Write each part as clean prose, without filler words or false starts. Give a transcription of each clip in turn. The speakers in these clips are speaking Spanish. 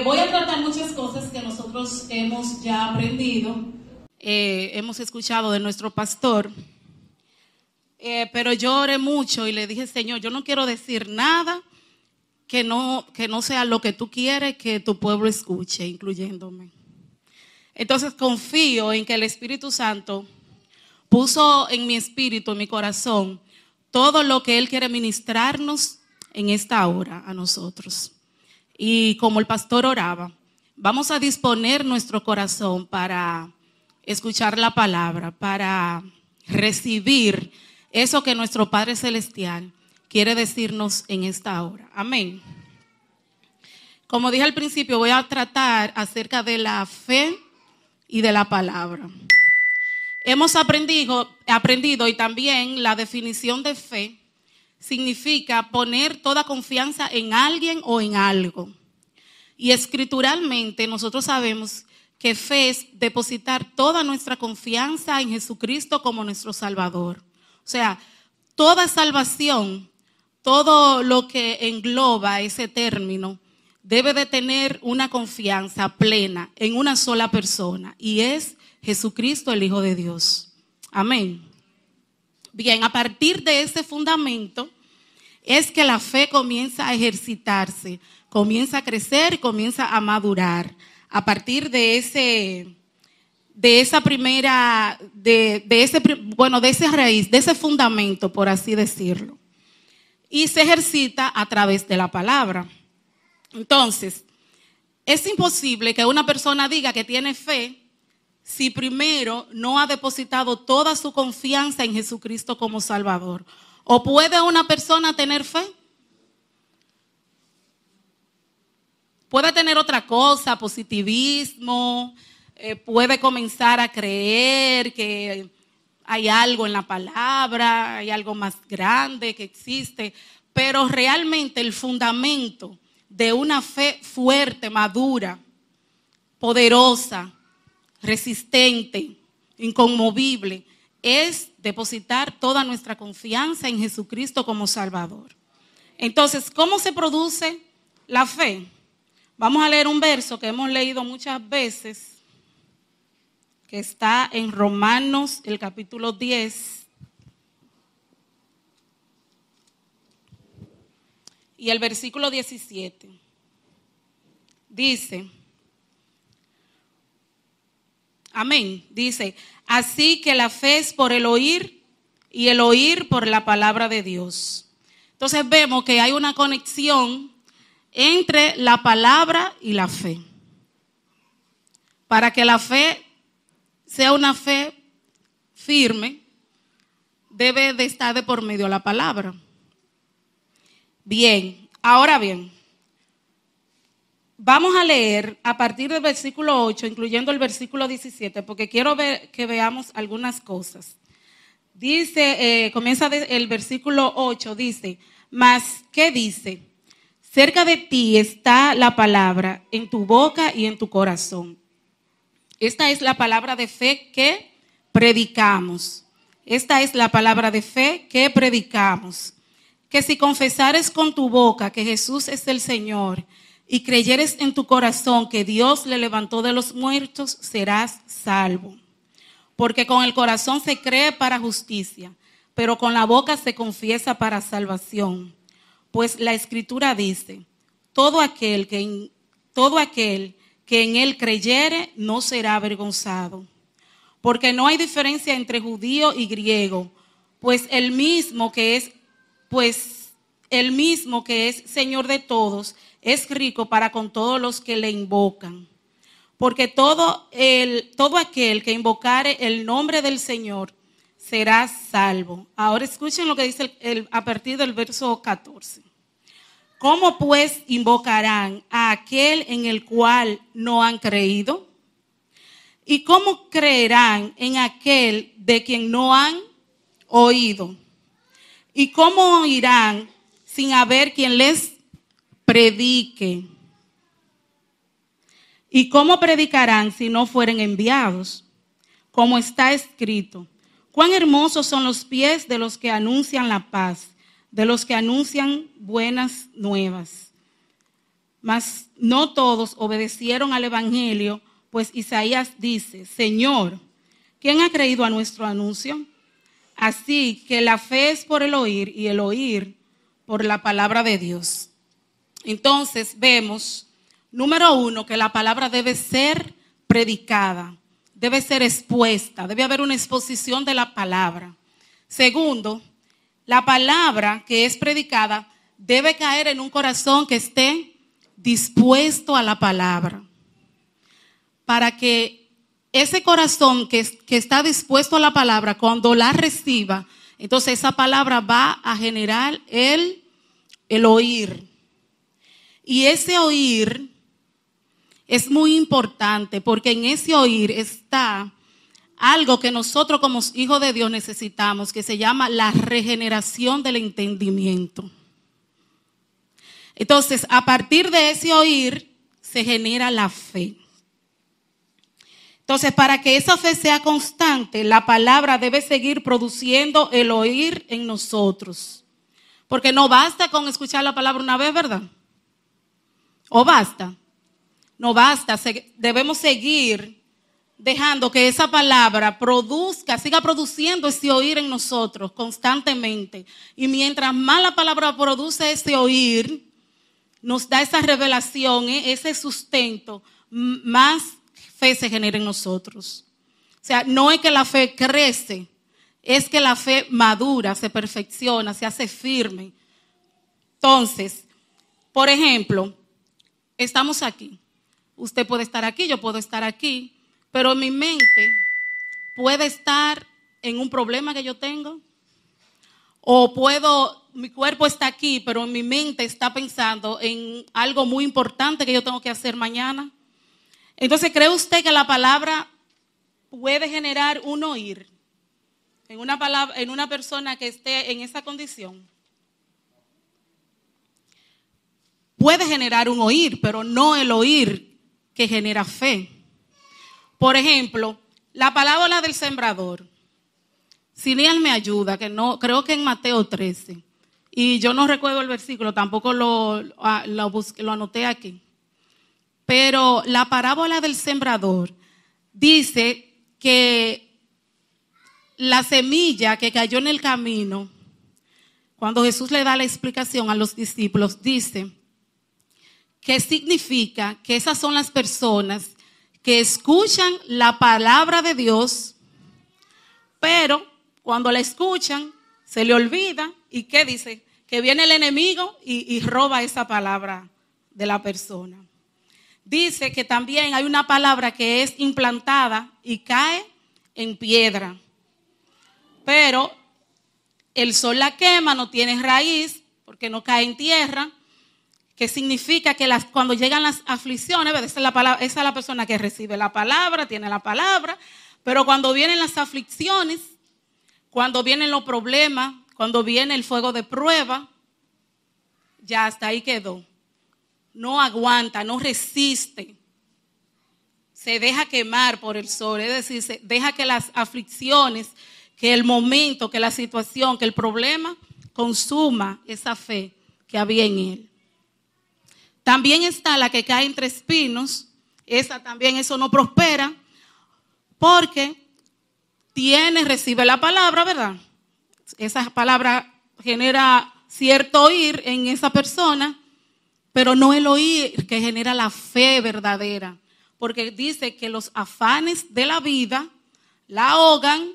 Voy a tratar muchas cosas que nosotros hemos ya aprendido, hemos escuchado de nuestro pastor, pero yo oré mucho y le dije, Señor, yo no quiero decir nada que no sea lo que tú quieres que tu pueblo escuche, incluyéndome. Entonces confío en que el Espíritu Santo puso en mi espíritu, en mi corazón, todo lo que Él quiere ministrarnos en esta hora a nosotros. Y como el pastor oraba, vamos a disponer nuestro corazón para escuchar la palabra, para recibir eso que nuestro Padre Celestial quiere decirnos en esta hora. Amén. Como dije al principio, voy a tratar acerca de la fe y de la palabra. Hemos aprendido y también la definición de fe significa poner toda confianza en alguien o en algo. Y escrituralmente nosotros sabemos que fe es depositar toda nuestra confianza en Jesucristo como nuestro Salvador. O sea, toda salvación, todo lo que engloba ese término, debe de tener una confianza plena en una sola persona, y es Jesucristo, el Hijo de Dios. Amén. Bien, a partir de ese fundamento es que la fe comienza a ejercitarse, comienza a crecer y comienza a madurar. A partir de esa raíz, de ese fundamento, por así decirlo. Y se ejercita a través de la palabra. Entonces, es imposible que una persona diga que tiene fe si primero no ha depositado toda su confianza en Jesucristo como Salvador. ¿O puede una persona tener fe? Puede tener otra cosa, positivismo, puede comenzar a creer que hay algo en la palabra, hay algo más grande que existe, pero realmente el fundamento de una fe fuerte, madura, poderosa, resistente, inconmovible, es depositar toda nuestra confianza en Jesucristo como Salvador. Entonces, ¿cómo se produce la fe? Vamos a leer un verso que hemos leído muchas veces, que está en Romanos, el capítulo 10, y el versículo 17. Dice, amén, dice, así que la fe es por el oír y el oír por la palabra de Dios. Entonces vemos que hay una conexión entre la palabra y la fe. Para que la fe sea una fe firme, debe de estar de por medio de la palabra. Bien, ahora bien, vamos a leer a partir del versículo 8, incluyendo el versículo 17, porque quiero ver que veamos algunas cosas. Dice, comienza el versículo 8, dice, mas, ¿qué dice? Cerca de ti está la palabra, en tu boca y en tu corazón. Esta es la palabra de fe que predicamos. Esta es la palabra de fe que predicamos. Que si confesares con tu boca que Jesús es el Señor y creyeres en tu corazón que Dios le levantó de los muertos, serás salvo. Porque con el corazón se cree para justicia, pero con la boca se confiesa para salvación. Pues la Escritura dice, todo aquel que en él creyere no será avergonzado. Porque no hay diferencia entre judío y griego, pues el mismo que es Señor de todos es rico para con todos los que le invocan. Porque todo aquel que invocare el nombre del Señor será salvo. Ahora escuchen lo que dice a partir del verso 14. ¿Cómo pues invocarán a aquel en el cual no han creído? ¿Y cómo creerán en aquel de quien no han oído? ¿Y cómo oirán sin haber quien les predique? ¿Y cómo predicarán si no fueren enviados? Como está escrito: cuán hermosos son los pies de los que anuncian la paz, de los que anuncian buenas nuevas. Mas no todos obedecieron al evangelio, pues Isaías dice: Señor, ¿quién ha creído a nuestro anuncio? Así que la fe es por el oír y el oír por la palabra de Dios. Entonces vemos, número 1, que la palabra debe ser predicada, debe ser expuesta, debe haber una exposición de la palabra. Segundo, la palabra que es predicada debe caer en un corazón que esté dispuesto a la palabra. Para que ese corazón que está dispuesto a la palabra, cuando la reciba, entonces esa palabra va a generar el oír. Y ese oír es muy importante, porque en ese oír está algo que nosotros como hijos de Dios necesitamos, que se llama la regeneración del entendimiento. Entonces, a partir de ese oír se genera la fe. Entonces, para que esa fe sea constante, la palabra debe seguir produciendo el oír en nosotros. Porque no basta con escuchar la palabra una vez, ¿verdad? ¿O basta? No basta, debemos seguir dejando que esa palabra produzca, siga produciendo ese oír en nosotros constantemente. Y mientras más la palabra produce ese oír, nos da esa revelación, ese sustento, más fe se genera en nosotros. O sea, no es que la fe crece, es que la fe madura, se perfecciona, se hace firme. Entonces, por ejemplo, estamos aquí. Usted puede estar aquí, yo puedo estar aquí, pero mi mente puede estar en un problema que yo tengo. O mi cuerpo está aquí, pero mi mente está pensando en algo muy importante que yo tengo que hacer mañana. Entonces, ¿cree usted que la palabra puede generar un oír en una persona que esté en esa condición? Puede generar un oír, pero no el oír que genera fe. Por ejemplo, la parábola del sembrador. Siniel me ayuda, que no, creo que en Mateo 13. Y yo no recuerdo el versículo, tampoco lo anoté aquí. Pero la parábola del sembrador dice que la semilla que cayó en el camino, cuando Jesús le da la explicación a los discípulos, dice que significa que esas son las personas que escuchan la palabra de Dios, pero cuando la escuchan se le olvida. ¿Y qué dice? Que viene el enemigo y roba esa palabra de la persona. Dice que también hay una palabra que es implantada y cae en piedra, pero el sol la quema, no tiene raíz porque no cae en tierra. Que significa que cuando llegan las aflicciones, esa es la persona que recibe la palabra, tiene la palabra, pero cuando vienen las aflicciones, cuando vienen los problemas, cuando viene el fuego de prueba, ya hasta ahí quedó. No aguanta, no resiste, se deja quemar por el sol, es decir, se deja que las aflicciones, que el momento, que la situación, que el problema consuma esa fe que había en él. También está la que cae entre espinos. Esa también, eso no prospera, porque recibe la palabra, ¿verdad? Esa palabra genera cierto oír en esa persona, pero no el oír que genera la fe verdadera, porque dice que los afanes de la vida la ahogan,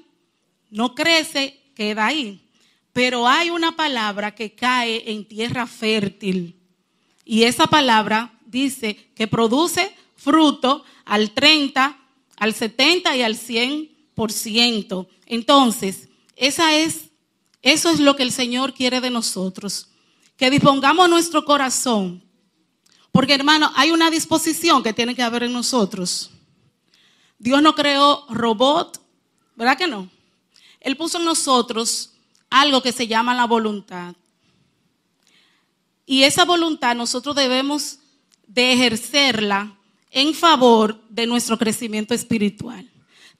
no crece, queda ahí. Pero hay una palabra que cae en tierra fértil. Y esa palabra dice que produce fruto al 30, al 70 y al 100%. Entonces, eso es lo que el Señor quiere de nosotros. que dispongamos nuestro corazón. Porque, hermano, hay una disposición que tiene que haber en nosotros. Dios no creó robot, ¿verdad que no? Él puso en nosotros algo que se llama la voluntad. Y esa voluntad nosotros debemos de ejercerla en favor de nuestro crecimiento espiritual.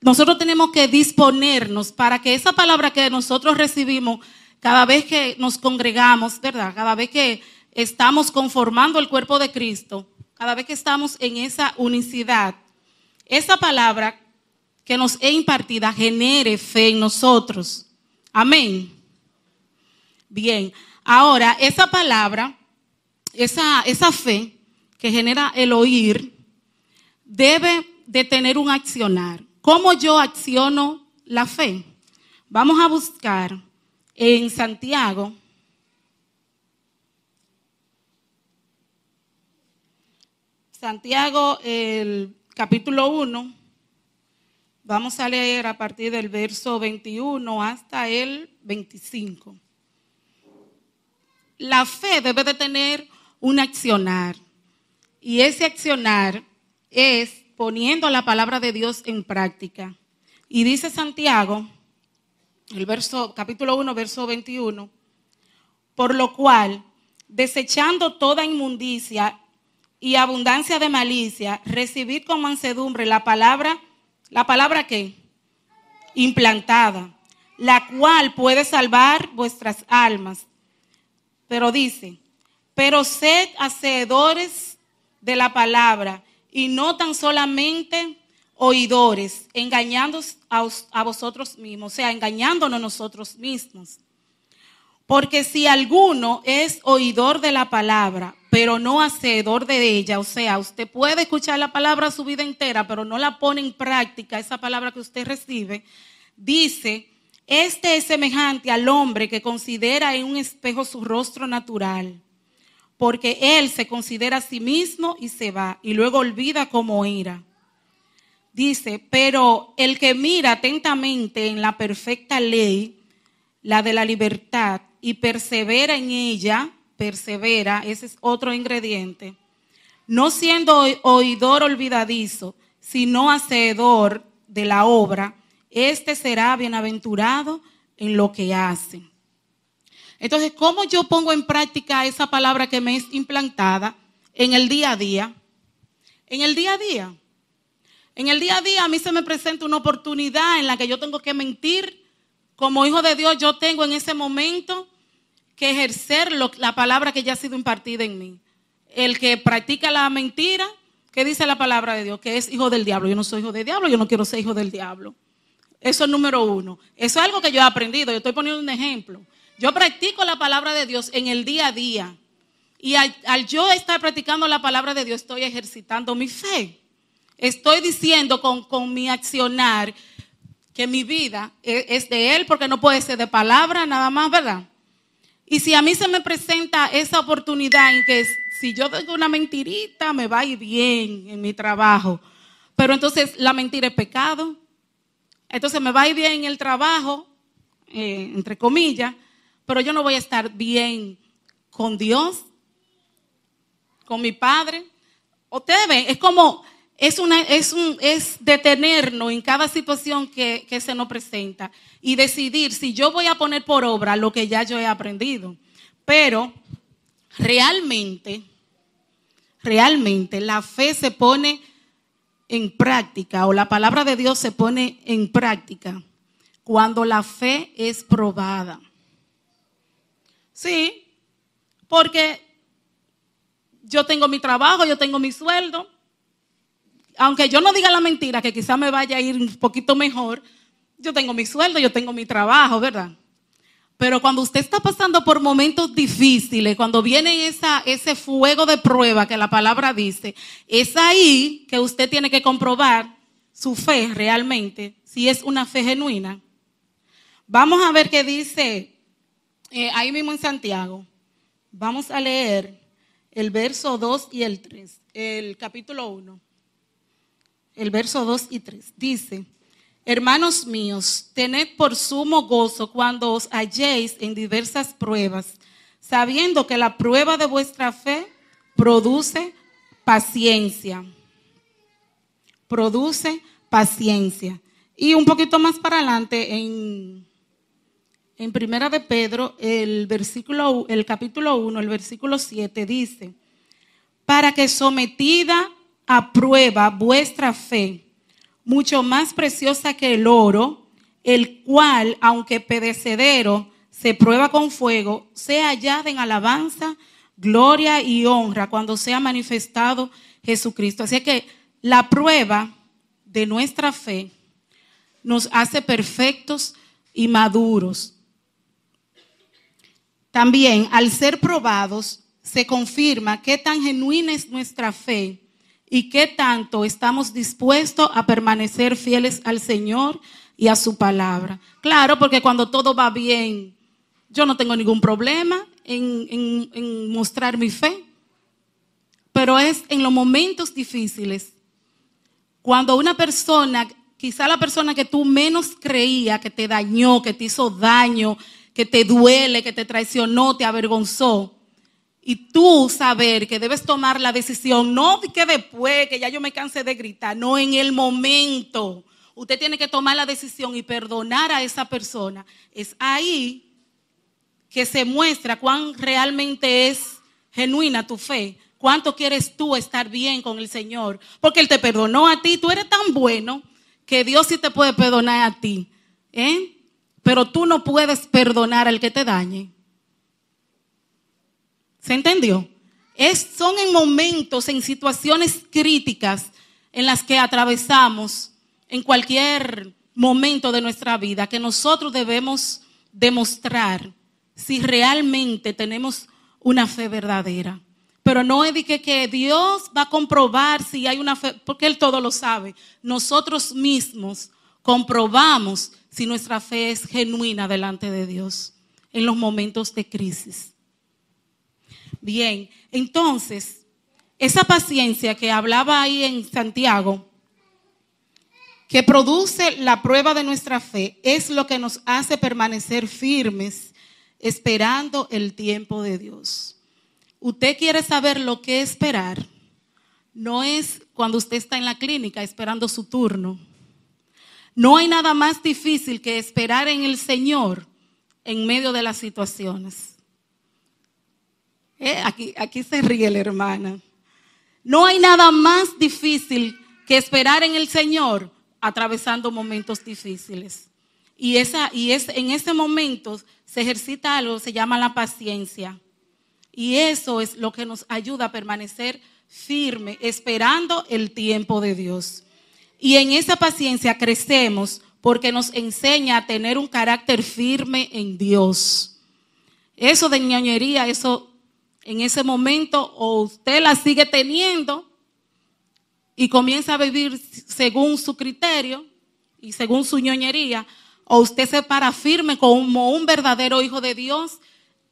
Nosotros tenemos que disponernos para que esa palabra que nosotros recibimos cada vez que nos congregamos, ¿verdad? Cada vez que estamos conformando el cuerpo de Cristo, cada vez que estamos en esa unicidad, esa palabra que nos es impartida genere fe en nosotros. Amén. Bien, ahora esa palabra, esa fe que genera el oír, debe de tener un accionar. ¿Cómo yo acciono la fe? Vamos a buscar en Santiago. Santiago, el capítulo 1. Vamos a leer a partir del verso 21 hasta el 25. La fe debe de tener un accionar. Y ese accionar es poniendo la palabra de Dios en práctica. Y dice Santiago, capítulo 1, verso 21, por lo cual, desechando toda inmundicia y abundancia de malicia, recibid con mansedumbre la palabra ¿qué? Implantada, la cual puede salvar vuestras almas. Pero dice, pero sed hacedores de la palabra y no tan solamente oidores, engañándoos a vosotros mismos, o sea, engañándonos nosotros mismos. Porque si alguno es oidor de la palabra, pero no hacedor de ella, o sea, usted puede escuchar la palabra su vida entera, pero no la pone en práctica, esa palabra que usted recibe, dice, este es semejante al hombre que considera en un espejo su rostro natural, porque él se considera a sí mismo y se va, y luego olvida cómo era. Dice, pero el que mira atentamente en la perfecta ley, la de la libertad, y persevera en ella, ese es otro ingrediente, no siendo oidor olvidadizo, sino hacedor de la obra, este será bienaventurado en lo que hace. Entonces, ¿cómo yo pongo en práctica esa palabra que me es implantada en el día a día? En el día a día. En el día a día a mí se me presenta una oportunidad en la que yo tengo que mentir. Como hijo de Dios, yo tengo en ese momento que ejercer la palabra que ya ha sido impartida en mí. El que practica la mentira, ¿qué dice la palabra de Dios? Que es hijo del diablo. Yo no soy hijo del diablo, yo no quiero ser hijo del diablo. Eso es número uno. Eso es algo que yo he aprendido. Yo estoy poniendo un ejemplo. Yo practico la palabra de Dios en el día a día. Y al yo estar practicando la palabra de Dios, estoy ejercitando mi fe. Estoy diciendo con mi accionar que mi vida es de Él, porque no puede ser de palabra nada más, ¿verdad? Y si a mí se me presenta esa oportunidad en que si yo tengo una mentirita, me va a ir bien en mi trabajo. Pero entonces la mentira es pecado. Entonces me va a ir bien en el trabajo, entre comillas, pero yo no voy a estar bien con Dios, con mi Padre. Ustedes ven, es como, es detenernos en cada situación que se nos presenta y decidir si yo voy a poner por obra lo que ya yo he aprendido. Pero realmente la fe se pone en práctica, o la palabra de Dios se pone en práctica cuando la fe es probada. Sí, porque yo tengo mi trabajo, yo tengo mi sueldo. Aunque yo no diga la mentira, que quizás me vaya a ir un poquito mejor, yo tengo mi sueldo, yo tengo mi trabajo, ¿verdad? Pero cuando usted está pasando por momentos difíciles, cuando viene ese fuego de prueba que la palabra dice, es ahí que usted tiene que comprobar su fe realmente, si es una fe genuina. Vamos a ver qué dice ahí mismo en Santiago. Vamos a leer el verso 2 y el 3, el capítulo 1. El verso 2 y 3 dice: hermanos míos, tened por sumo gozo cuando os halléis en diversas pruebas, sabiendo que la prueba de vuestra fe produce paciencia. Produce paciencia. Y un poquito más para adelante, en Primera de Pedro, el capítulo 1, el versículo 7 dice: para que sometida a prueba vuestra fe, mucho más preciosa que el oro, el cual, aunque perecedero, se prueba con fuego, sea hallada en alabanza, gloria y honra cuando sea manifestado Jesucristo. Así que la prueba de nuestra fe nos hace perfectos y maduros. También, al ser probados, se confirma qué tan genuina es nuestra fe y qué tanto estamos dispuestos a permanecer fieles al Señor y a su palabra. Claro, porque cuando todo va bien, yo no tengo ningún problema en mostrar mi fe. Pero es en los momentos difíciles, cuando una persona, quizá la persona que tú menos creía que te dañó, que te hizo daño, que te duele, que te traicionó, te avergonzó, y tú saber que debes tomar la decisión, no que después, que ya yo me cansé de gritar, no, en el momento. Usted tiene que tomar la decisión y perdonar a esa persona. Es ahí que se muestra cuán realmente es genuina tu fe. ¿Cuánto quieres tú estar bien con el Señor? Porque Él te perdonó a ti. Tú eres tan bueno que Dios sí te puede perdonar a ti. Pero tú no puedes perdonar al que te dañe. ¿Se entendió? Son en momentos, en situaciones críticas en las que atravesamos en cualquier momento de nuestra vida que nosotros debemos demostrar si realmente tenemos una fe verdadera. Pero no es de que Dios va a comprobar si hay una fe, porque Él todo lo sabe. Nosotros mismos comprobamos si nuestra fe es genuina delante de Dios en los momentos de crisis. Bien, entonces, esa paciencia que hablaba ahí en Santiago, que produce la prueba de nuestra fe, es lo que nos hace permanecer firmes esperando el tiempo de Dios. Usted quiere saber lo que es esperar. No es cuando usted está en la clínica esperando su turno. No hay nada más difícil que esperar en el Señor en medio de las situaciones. Aquí se ríe la hermana. No hay nada más difícil que esperar en el Señor atravesando momentos difíciles. Y en ese momento se ejercita algo que se llama la paciencia. Y eso es lo que nos ayuda a permanecer firme, esperando el tiempo de Dios. Y en esa paciencia crecemos porque nos enseña a tener un carácter firme en Dios. Eso de ñoñería, eso en ese momento o usted la sigue teniendo y comienza a vivir según su criterio y según su ñoñería, o usted se para firme como un verdadero hijo de Dios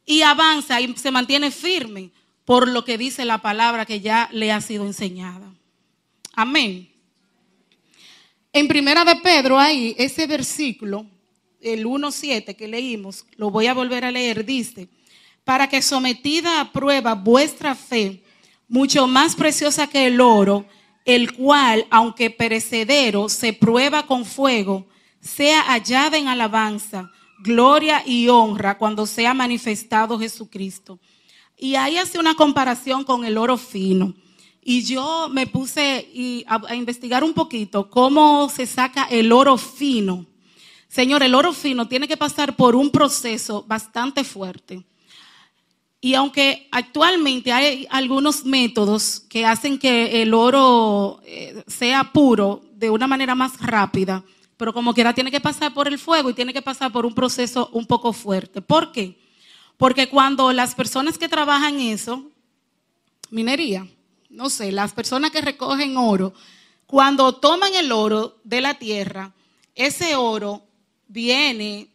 y avanza y se mantiene firme por lo que dice la palabra que ya le ha sido enseñada. Amén. En Primera de Pedro, ahí, ese versículo, el 1:7 que leímos, lo voy a volver a leer, dice: para que sometida a prueba vuestra fe, mucho más preciosa que el oro, el cual, aunque perecedero, se prueba con fuego, sea hallada en alabanza, gloria y honra cuando sea manifestado Jesucristo. Y ahí hace una comparación con el oro fino. Y yo me puse a investigar un poquito cómo se saca el oro fino. Señor, el oro fino tiene que pasar por un proceso bastante fuerte. Y aunque actualmente hay algunos métodos que hacen que el oro sea puro de una manera más rápida, pero como quiera tiene que pasar por el fuego y tiene que pasar por un proceso un poco fuerte. ¿Por qué? Porque cuando las personas que trabajan eso, minería, no sé, las personas que recogen oro, cuando toman el oro de la tierra, ese oro viene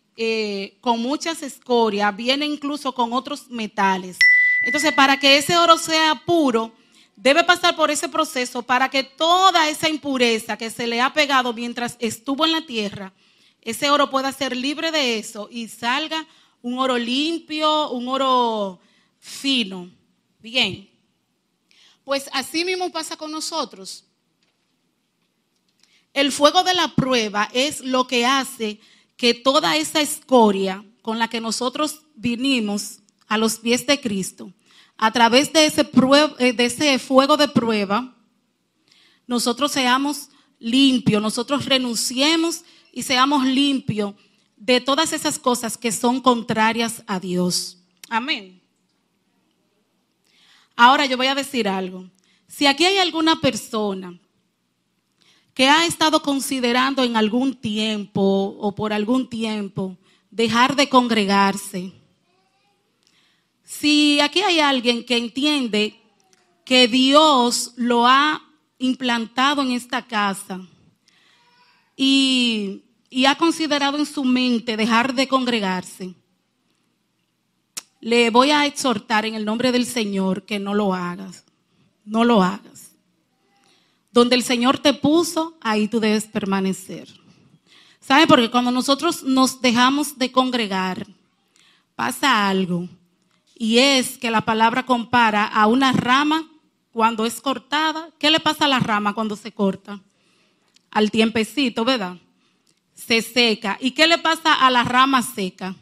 con muchas escorias, viene incluso con otros metales. Entonces, para que ese oro sea puro, debe pasar por ese proceso para que toda esa impureza que se le ha pegado mientras estuvo en la tierra, ese oro pueda ser libre de eso y salga un oro limpio, un oro fino. Bien, pues así mismo pasa con nosotros. El fuego de la prueba es lo que hace que toda esa escoria con la que nosotros vinimos a los pies de Cristo, a través de ese fuego de prueba, nosotros seamos limpios, nosotros renunciemos y seamos limpios de todas esas cosas que son contrarias a Dios. Amén. Ahora yo voy a decir algo. Si aquí hay alguna persona que ha estado considerando en algún tiempo o por algún tiempo dejar de congregarse, si aquí hay alguien que entiende que Dios lo ha implantado en esta casa y ha considerado en su mente dejar de congregarse, le voy a exhortar en el nombre del Señor que no lo hagas. No lo hagas. Donde el Señor te puso, ahí tú debes permanecer. ¿Sabe? Porque cuando nosotros nos dejamos de congregar, pasa algo. Y es que la palabra compara a una rama cuando es cortada. ¿Qué le pasa a la rama cuando se corta? Al tiempecito, ¿verdad? Se seca. ¿Y qué le pasa a la rama seca?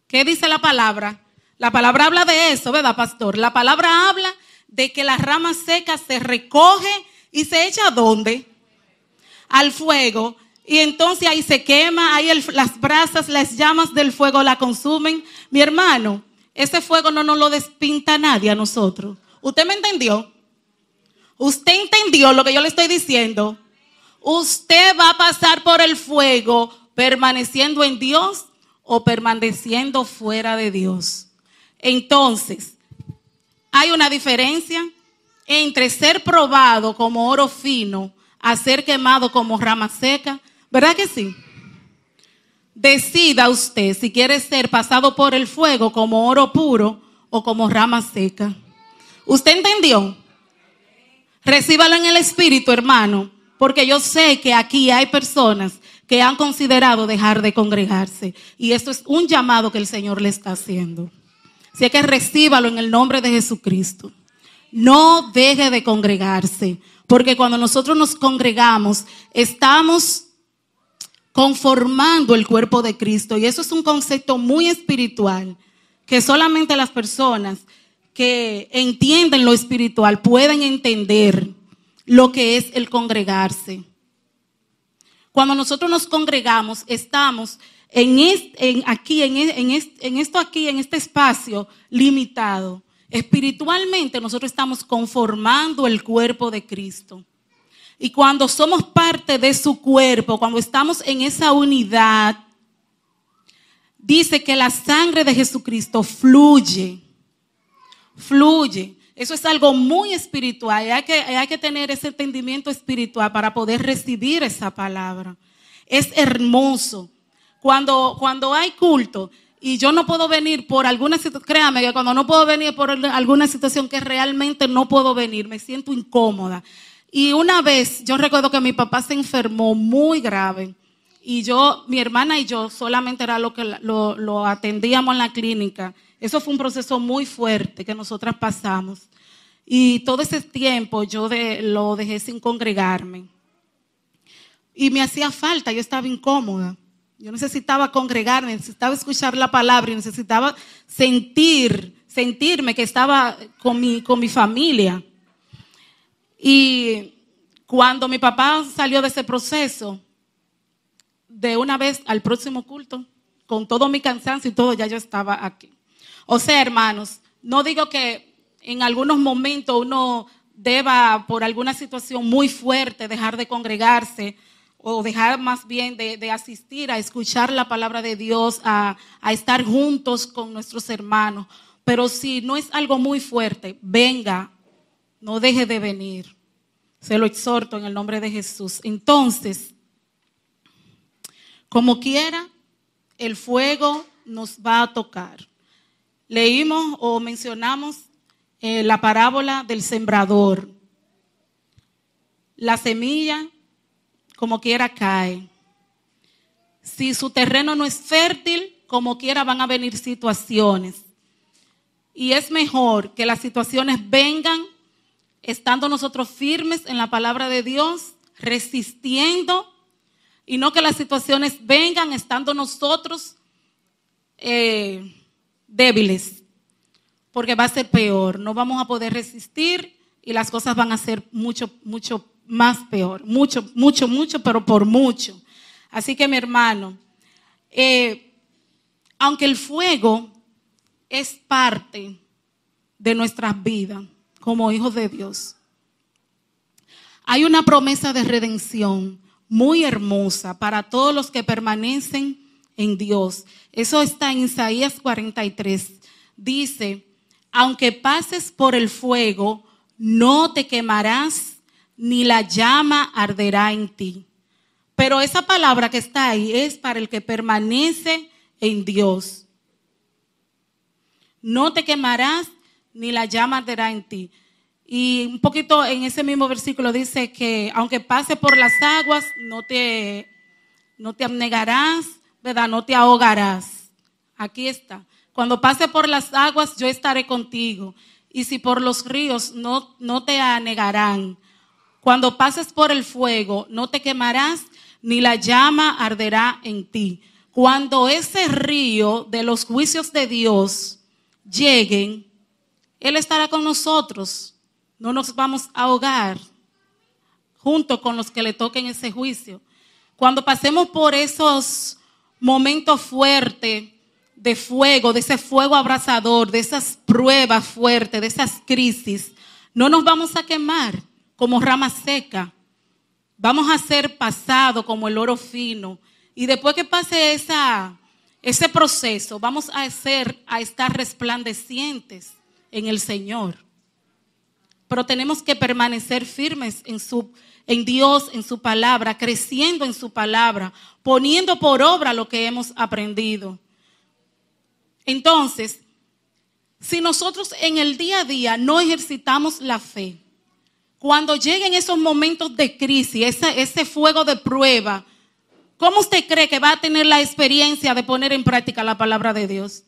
¿Qué dice la palabra? La palabra habla de eso, ¿verdad, pastor? La palabra habla de que la rama seca se recoge y se echa ¿a dónde? Al fuego. Y entonces ahí se quema, ahí las brasas, las llamas del fuego la consumen. Mi hermano, ese fuego no nos lo despinta nadie a nosotros. ¿Usted me entendió? ¿Usted entendió lo que yo le estoy diciendo? Usted va a pasar por el fuego permaneciendo en Dios o permaneciendo fuera de Dios. Entonces, hay una diferencia entre ser probado como oro fino a ser quemado como rama seca. ¿Verdad que sí? Decida usted si quiere ser pasado por el fuego como oro puro o como rama seca. ¿Usted entendió? Recíbalo en el espíritu, hermano, porque yo sé que aquí hay personas que han considerado dejar de congregarse. Y esto es un llamado que el Señor le está haciendo. Así que recíbalo en el nombre de Jesucristo. No deje de congregarse, porque cuando nosotros nos congregamos, estamos conformando el cuerpo de Cristo. Y eso es un concepto muy espiritual, que solamente las personas que entienden lo espiritual pueden entender lo que es el congregarse. Cuando nosotros nos congregamos, estamos en este espacio limitado. Espiritualmente nosotros estamos conformando el cuerpo de Cristo. Y cuando somos parte de su cuerpo, cuando estamos en esa unidad, dice que la sangre de Jesucristo fluye. Fluye. Eso es algo muy espiritual y hay que tener ese entendimiento espiritual para poder recibir esa palabra. Es hermoso. Cuando hay culto y yo no puedo venir por alguna situación, créame que cuando no puedo venir por alguna situación que realmente no puedo venir, me siento incómoda. Y una vez yo recuerdo que mi papá se enfermó muy grave y mi hermana y yo solamente era lo que lo atendíamos en la clínica. Eso fue un proceso muy fuerte que nosotras pasamos. Y todo ese tiempo yo lo dejé sin congregarme. Y me hacía falta, yo estaba incómoda. Yo necesitaba congregarme, necesitaba escuchar la palabra y necesitaba sentirme que estaba con mi familia. Y cuando mi papá salió de ese proceso, de una vez al próximo culto, con todo mi cansancio y todo, ya yo estaba aquí. O sea, hermanos, no digo que en algunos momentos uno deba, por alguna situación muy fuerte, dejar de congregarse o dejar más bien de asistir a escuchar la palabra de Dios, a estar juntos con nuestros hermanos. Pero si no es algo muy fuerte, venga, no deje de venir. Se lo exhorto en el nombre de Jesús. Entonces, como quiera, el fuego nos va a tocar. Leímos o mencionamos la parábola del sembrador. La semilla, como quiera, cae. Si su terreno no es fértil, como quiera van a venir situaciones. Y es mejor que las situaciones vengan estando nosotros firmes en la palabra de Dios, resistiendo, y no que las situaciones vengan estando nosotros débiles, porque va a ser peor. No vamos a poder resistir y las cosas van a ser mucho más peor. Mucho, pero por mucho. Así que, mi hermano, aunque el fuego es parte de nuestras vidas como hijos de Dios, hay una promesa de redención muy hermosa para todos los que permanecen en Dios. Eso está en Isaías 43. Dice: aunque pases por el fuego, no te quemarás, ni la llama arderá en ti. Pero esa palabra que está ahí es para el que permanece en Dios. No te quemarás, ni la llama arderá en ti. Y un poquito en ese mismo versículo dice que aunque pase por las aguas, no te anegarás, ¿verdad? No te ahogarás. Aquí está. Cuando pase por las aguas, yo estaré contigo. Y si por los ríos, no te anegarán. Cuando pases por el fuego, no te quemarás, ni la llama arderá en ti. Cuando ese río de los juicios de Dios lleguen, Él estará con nosotros. No nos vamos a ahogar junto con los que le toquen ese juicio. Cuando pasemos por esos momentos fuertes de fuego, de ese fuego abrasador, de esas pruebas fuertes, de esas crisis, no nos vamos a quemar como rama seca. Vamos a ser pasados como el oro fino. Y después que pase ese proceso, vamos a estar resplandecientes en el Señor. Pero tenemos que permanecer firmes en Dios, en su palabra, creciendo en su palabra, poniendo por obra lo que hemos aprendido. Entonces, si nosotros en el día a día no ejercitamos la fe, cuando lleguen esos momentos de crisis, ese fuego de prueba, ¿cómo usted cree que va a tener la experiencia de poner en práctica la palabra de Dios?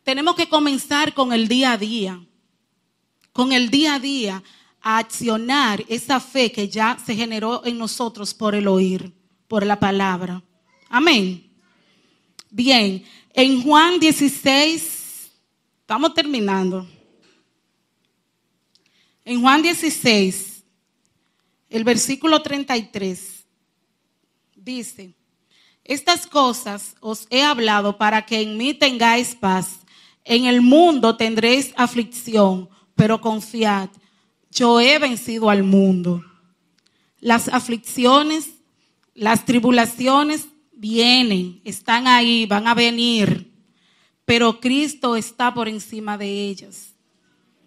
Tenemos que comenzar con el día a día. Con el día a día, a accionar esa fe que ya se generó en nosotros por el oír, por la palabra. Amén. Bien, en Juan 16, estamos terminando. En Juan 16, el versículo 33, dice: estas cosas os he hablado para que en mí tengáis paz. En el mundo tendréis aflicción, pero confiad, yo he vencido al mundo. Las aflicciones, las tribulaciones vienen, están ahí, van a venir, pero Cristo está por encima de ellas.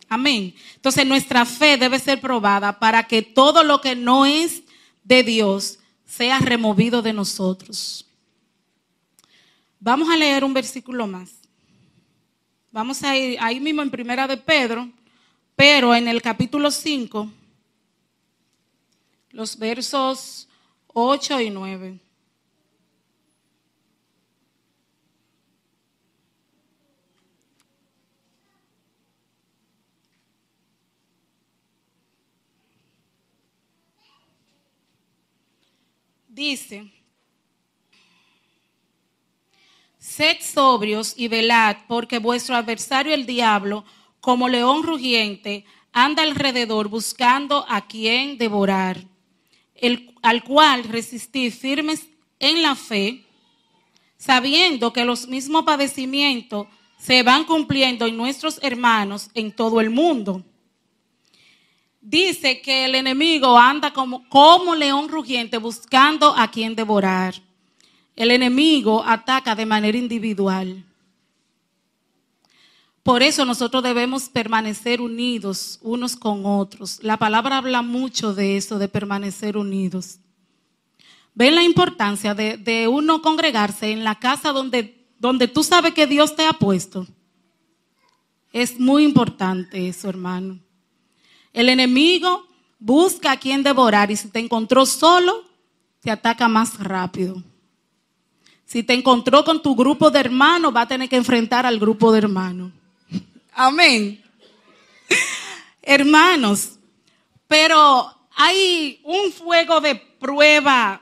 Amén. Entonces nuestra fe debe ser probada para que todo lo que no es de Dios sea removido de nosotros. Vamos a leer un versículo más. Vamos a ir ahí mismo en Primera de Pedro, pero en el capítulo 5, los versos 8 y 9. Dice: sed sobrios y velad, porque vuestro adversario el diablo, como león rugiente, anda alrededor buscando a quien devorar, al cual resistid firmes en la fe, sabiendo que los mismos padecimientos se van cumpliendo en nuestros hermanos en todo el mundo. Dice que el enemigo anda como león rugiente buscando a quien devorar. El enemigo ataca de manera individual. Por eso nosotros debemos permanecer unidos unos con otros. La palabra habla mucho de eso, de permanecer unidos. ¿Ven la importancia de uno congregarse en la casa donde tú sabes que Dios te ha puesto? Es muy importante eso, hermano. El enemigo busca a quien devorar y si te encontró solo, te ataca más rápido. Si te encontró con tu grupo de hermanos, va a tener que enfrentar al grupo de hermanos. Amén. Hermanos, pero hay un fuego de prueba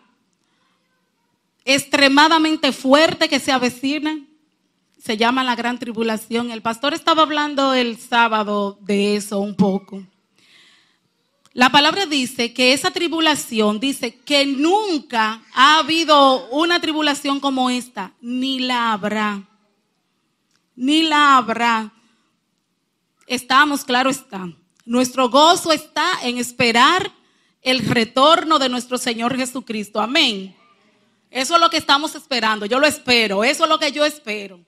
extremadamente fuerte que se avecina. Se llama la gran tribulación. El pastor estaba hablando el sábado de eso un poco. La palabra dice que esa tribulación, dice que nunca ha habido una tribulación como esta, ni la habrá. Ni la habrá. Estamos, claro está. Nuestro gozo está en esperar el retorno de nuestro Señor Jesucristo. Amén. Eso es lo que estamos esperando. Yo lo espero. Eso es lo que yo espero.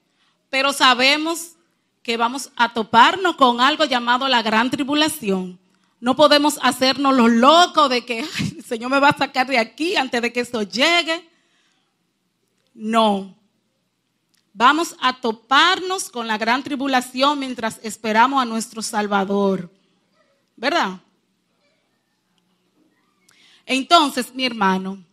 Pero sabemos que vamos a toparnos con algo llamado la gran tribulación. No podemos hacernos los locos de que ay, el Señor me va a sacar de aquí antes de que eso llegue. No. Vamos a toparnos con la gran tribulación mientras esperamos a nuestro Salvador. ¿Verdad? Entonces, mi hermano,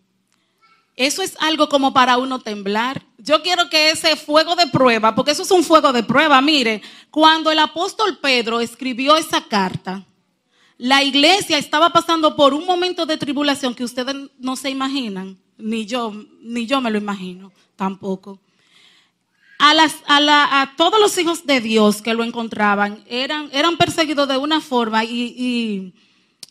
eso es algo como para uno temblar. Yo quiero que ese fuego de prueba, porque eso es un fuego de prueba, mire, cuando el apóstol Pedro escribió esa carta, la iglesia estaba pasando por un momento de tribulación que ustedes no se imaginan, ni yo me lo imagino tampoco. A todos los hijos de Dios que lo encontraban eran perseguidos de una forma y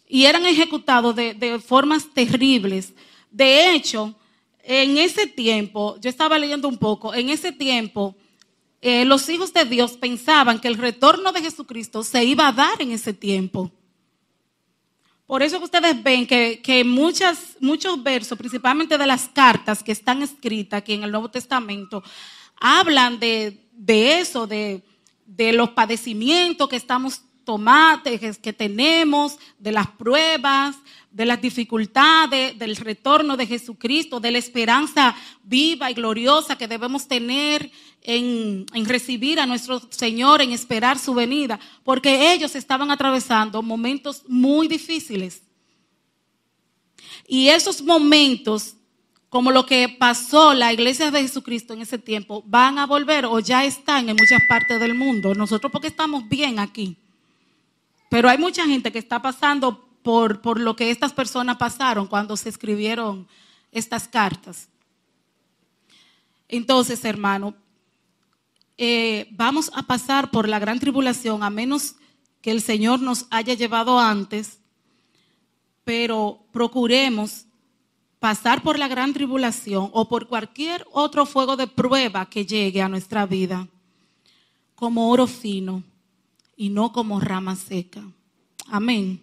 eran ejecutados de formas terribles. De hecho, en ese tiempo, yo estaba leyendo un poco, en ese tiempo los hijos de Dios pensaban que el retorno de Jesucristo se iba a dar en ese tiempo. Por eso que ustedes ven que muchos versos, principalmente de las cartas que están escritas aquí en el Nuevo Testamento, hablan de eso, de los padecimientos que estamos tomando, que tenemos, de las pruebas, de las dificultades, del retorno de Jesucristo, de la esperanza viva y gloriosa que debemos tener en recibir a nuestro Señor, en esperar su venida, porque ellos estaban atravesando momentos muy difíciles. Y esos momentos, como lo que pasó la iglesia de Jesucristo en ese tiempo, van a volver o ya están en muchas partes del mundo. Nosotros porque estamos bien aquí, pero hay mucha gente que está pasando por lo que estas personas pasaron cuando se escribieron estas cartas. Entonces, hermano, vamos a pasar por la gran tribulación, a menos que el Señor nos haya llevado antes, pero procuremos pasar por la gran tribulación o por cualquier otro fuego de prueba que llegue a nuestra vida como oro fino y no como rama seca. Amén.